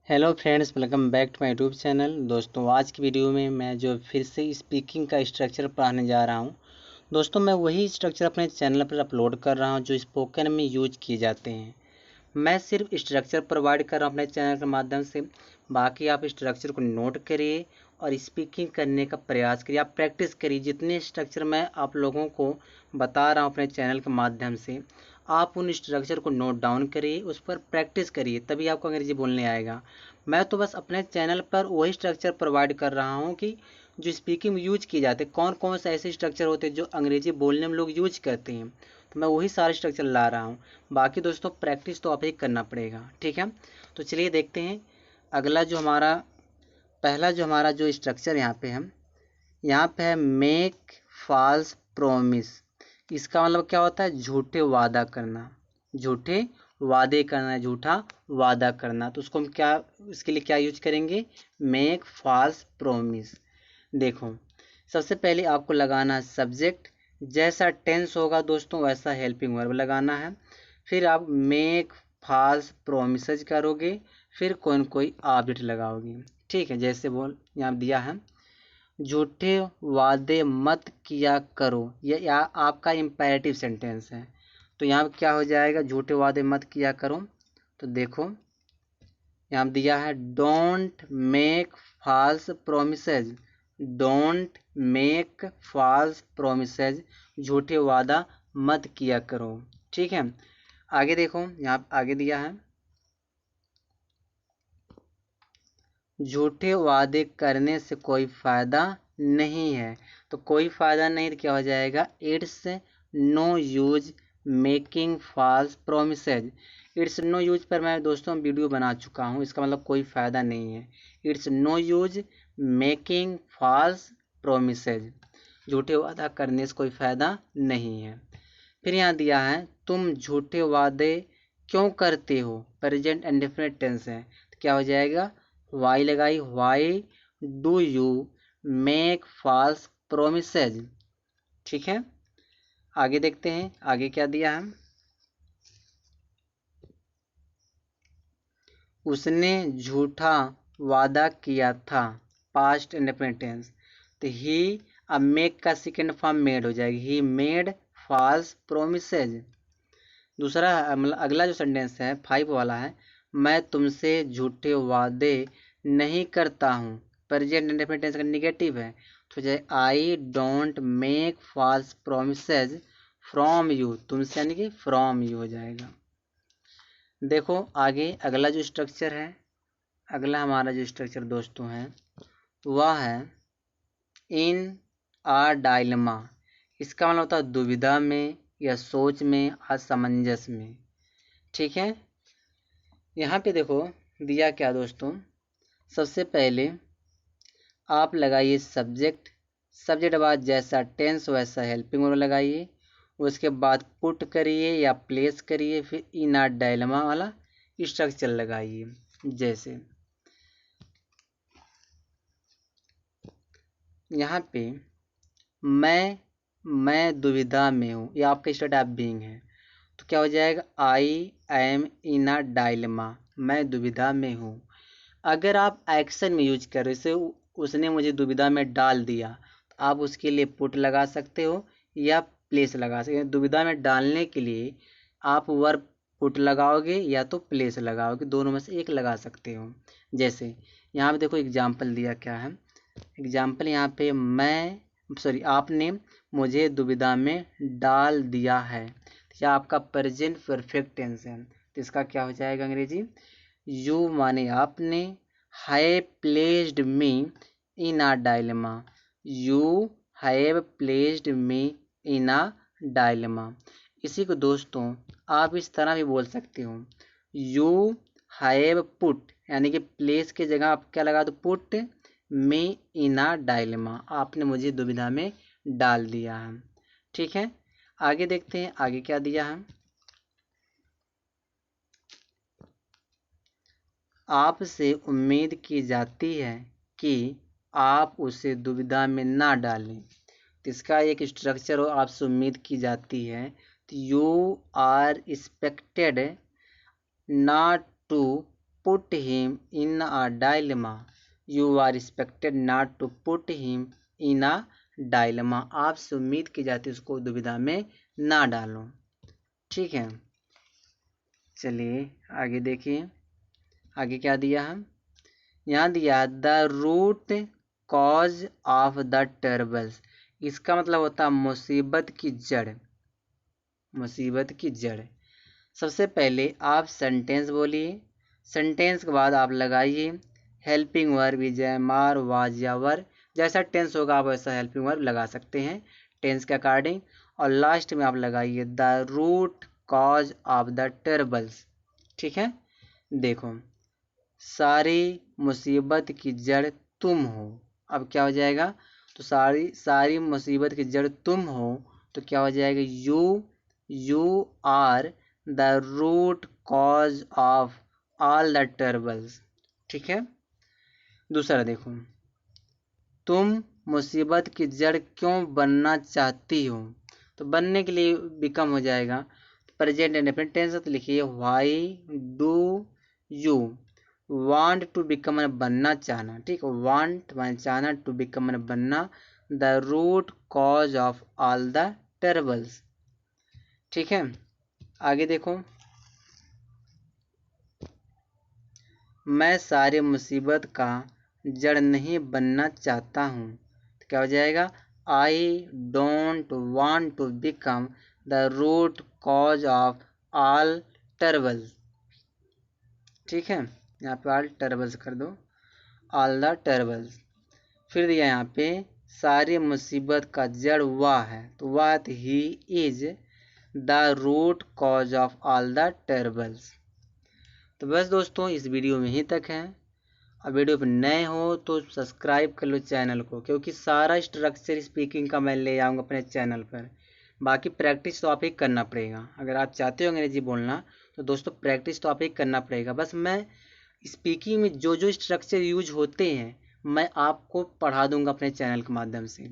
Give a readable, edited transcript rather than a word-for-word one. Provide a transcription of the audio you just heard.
Hello friends, welcome back to my YouTube channel. दोस्तों, आज की वीडियो में मैं जो फिर से स्पीकिंग का स्ट्रक्चर पढ़ाने जा रहा हूं। दोस्तों, मैं वही स्ट्रक्चर अपने चैनल पर अपलोड कर रहा हूं जो स्पोकन में यूज किए जाते हैं। मैं सिर्फ स्ट्रक्चर प्रोवाइड कर रहा हूं अपने चैनल के माध्यम से। बाकी आप स्ट्रक्चर को नोट करिए और स्पीकिंग करने का प्रयास करिए। आप प्रैक्टिस करिए। जितने स्ट्रक्चर मैं आप लोगों को बता रहा हूं अपने चैनल के माध्यम से, आप उन स्ट्रक्चर को नोट डाउन करिए, उस पर प्रैक्टिस करिए, तभी आपको अंग्रेजी बोलने आएगा। मैं तो बस अपने चैनल पर वही स्ट्रक्चर प्रोवाइड कर रहा हूँ कि जो स्पीकिंग में यूज किए जाते हैं। कौन कौन से ऐसे स्ट्रक्चर होते हैं जो अंग्रेजी बोलने में लोग यूज करते हैं, तो मैं वही सारे स्ट्रक्चर ला रहा हूँ। बाकी दोस्तों, प्रैक्टिस तो आप ही करना पड़ेगा, ठीक है। तो चलिए देखते हैं अगला जो हमारा पहला जो स्ट्रक्चर यहाँ पे है मेक फॉल्स प्रोमिस। इसका मतलब क्या होता है? झूठे वादा करना। झूठे वादे करना, झूठा वादा करना। तो उसको हम क्या, इसके लिए क्या यूज करेंगे? Make false promise. देखो, सबसे पहले आपको लगाना है सब्जेक्ट। जैसा टेंस होगा दोस्तों वैसा हेल्पिंग वर्ब लगाना है। फिर आप मेक फॉल्स प्रोमिसेज करोगे, फिर कोई ऑब्जेक्ट लगाओगे, ठीक है। जैसे बोल यहाँ दिया है, झूठे वादे मत किया करो। यह आपका इम्पेरेटिव सेंटेंस है। तो यहाँ क्या हो जाएगा? झूठे वादे मत किया करो। तो देखो यहाँ दिया है don't make false promises. Don't make false promises, झूठे वादा मत किया करो, ठीक है। आगे देखो, यहाँ आगे दिया है झूठे वादे करने से कोई फ़ायदा नहीं है। तो कोई फ़ायदा नहीं, तो क्या हो जाएगा? It's no use making false promises. It's no use पर मैं दोस्तों वीडियो बना चुका हूँ। इसका मतलब कोई फ़ायदा नहीं है। It's no use making false promises, झूठे वादा करने से कोई फ़ायदा नहीं है। फिर यहाँ दिया है तुम झूठे वादे क्यों करते हो। प्रेजेंट इंडेफिनिट टेंस है, तो क्या हो जाएगा? वाई लगाई, why do you make false promises, ठीक है। आगे देखते हैं आगे क्या दिया है। उसने झूठा वादा किया था, पास्ट इंडेफिनिट टेंस। तो ही, अब मेक का सेकेंड फॉर्म मेड हो जाएगी, ही मेड फॉल्स प्रोमिसेज। दूसरा मतलब अगला जो सेंटेंस है 5 वाला है, मैं तुमसे झूठे वादे नहीं करता हूँ। प्रेजेंट इंडेफिनिट टेंस का निगेटिव है, तो जाए I don't make false promises from you. तुमसे यानी कि फ्रॉम यू हो जाएगा। देखो आगे अगला जो स्ट्रक्चर है, अगला हमारा जो स्ट्रक्चर दोस्तों है वह है इन आ डायलमा। इसका मतलब होता है दुविधा में या सोच में, असमंजस में, ठीक है। यहाँ पे देखो दिया क्या दोस्तों, सबसे पहले आप लगाइए सब्जेक्ट। सब्जेक्ट बाद जैसा टेंस वैसा हेल्पिंग वर्ब लगाइए। उसके बाद पुट करिए या प्लेस करिए, फिर इन आ डायलमा वाला स्ट्रक्चर लगाइए। जैसे यहाँ पे मैं दुविधा में हूँ, ये आपका स्टेट ऑफ बीइंग है। तो क्या हो जाएगा? I am in a dilemma, मैं दुविधा में हूँ। अगर आप एक्शन में यूज कर रहे हो, जैसे उसने मुझे दुविधा में डाल दिया, तो आप उसके लिए पुट लगा सकते हो या प्लेस लगा सकते हो। दुविधा में डालने के लिए आप वर्ब पुट लगाओगे या तो प्लेस लगाओगे, दोनों में से एक लगा सकते हो। जैसे यहाँ पे देखो एग्जाम्पल दिया क्या है। एग्जाम्पल यहाँ पे आपने मुझे दुविधा में डाल दिया है, या आपका प्रेजेंट परफेक्ट टेंस है, तो इसका क्या हो जाएगा अंग्रेजी? यू माने आपने, have placed me in a dilemma. You have placed me in a dilemma. इसी को दोस्तों आप इस तरह भी बोल सकते हो, यू हैव पुट, यानी कि प्लेस की जगह आप क्या लगा दो? Put me in a dilemma, आपने मुझे दुविधा में डाल दिया है, ठीक है। आगे देखते हैं आगे क्या दिया है। आपसे उम्मीद की जाती है कि आप उसे दुविधा में ना डालें। तो इसका एक स्ट्रक्चर हो, आपसे उम्मीद की जाती है, तो you are expected not to put him in a dilemma, you are expected not to put him in a dilemma, आपसे उम्मीद की जाती है उसको दुविधा में ना डालो। ठीक है, चलिए आगे देखिए, आगे क्या दिया है, यहाँ दिया the root cause of the troubles, इसका मतलब होता है मुसीबत की जड़, मुसीबत की जड़। सबसे पहले आप सेंटेंस बोलिए, सेंटेंस के बाद आप लगाइए helping verb is am are was या वर, जैसा टेंस होगा आप वैसा हेल्पिंग वर्ब लगा सकते हैं टेंस के अकॉर्डिंग, और लास्ट में आप लगाइए the root cause of the troubles. ठीक है, देखो सारी मुसीबत की जड़ तुम हो, अब क्या हो जाएगा, तो सारी मुसीबत की जड़ तुम हो, तो क्या हो जाएगा, you are the root cause of all the troubles. ठीक है, दूसरा देखो, तुम मुसीबत की जड़ क्यों बनना चाहती हो, तो बनने के लिए बिकम हो जाएगा प्रेजेंट इंडेफिनिट टेंस, तो लिखिए why do you want to become, बनना चाहना। ठीक, वांट माने चाहना, टू बिकम माने बनना, the root cause of all the troubles. ठीक है, आगे देखो, मैं सारी मुसीबत का जड़ नहीं बनना चाहता हूँ, तो क्या हो जाएगा, I don't want to become the root cause of all troubles. ठीक है, यहाँ पे ऑल ट्रबल्स कर दो, ऑल द ट्रबल्स। फिर दिया यहाँ पे सारी मुसीबत का जड़ वह है, तो वह he is the root cause of all the troubles. तो बस दोस्तों इस वीडियो में ही तक है, और वीडियो पर नए हो तो सब्सक्राइब कर लो चैनल को, क्योंकि सारा स्ट्रक्चर स्पीकिंग का मैं ले आऊँगा अपने चैनल पर। बाकी प्रैक्टिस तो आप ही करना पड़ेगा, अगर आप चाहते हो अंग्रेजी बोलना तो दोस्तों प्रैक्टिस तो आप ही करना पड़ेगा। बस मैं स्पीकिंग में जो जो स्ट्रक्चर यूज होते हैं मैं आपको पढ़ा दूंगा अपने चैनल के माध्यम से।